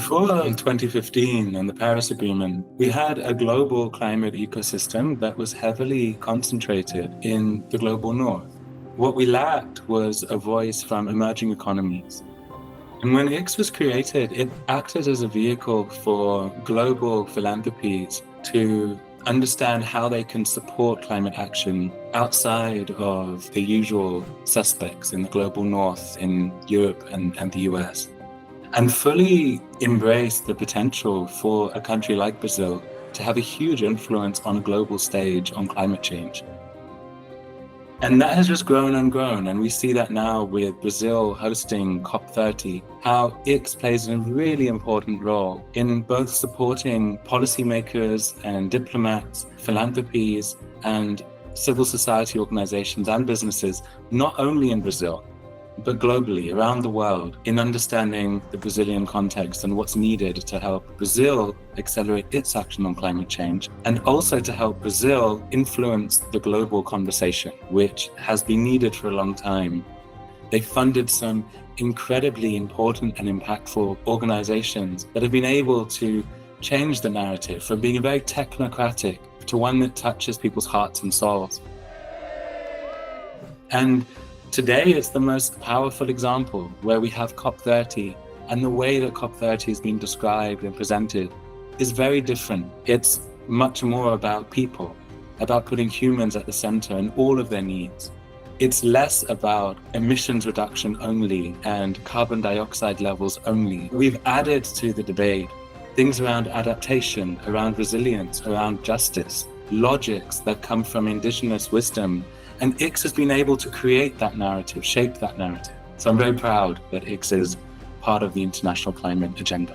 Before 2015 and the Paris Agreement, we had a global climate ecosystem that was heavily concentrated in the global north. What we lacked was a voice from emerging economies. And when ICS was created, it acted as a vehicle for global philanthropies to understand how they can support climate action outside of the usual suspects in the global north, in Europe and the US, and fully embrace the potential for a country like Brazil to have a huge influence on a global stage on climate change. And that has just grown and grown, and we see that now with Brazil hosting COP30, how ICS plays a really important role in both supporting policymakers and diplomats, philanthropies, and civil society organizations and businesses, not only in Brazil, but globally, around the world, in understanding the Brazilian context and what's needed to help Brazil accelerate its action on climate change, and also to help Brazil influence the global conversation, which has been needed for a long time. They funded some incredibly important and impactful organizations that have been able to change the narrative from being very technocratic to one that touches people's hearts and souls. And today, it's the most powerful example where we have COP30, and the way that COP30 is being described and presented is very different. It's much more about people, about putting humans at the center and all of their needs. It's less about emissions reduction only and carbon dioxide levels only. We've added to the debate things around adaptation, around resilience, around justice, logics that come from indigenous wisdom. And ICS has been able to create that narrative, shape that narrative. So I'm very proud that ICS is part of the international climate agenda.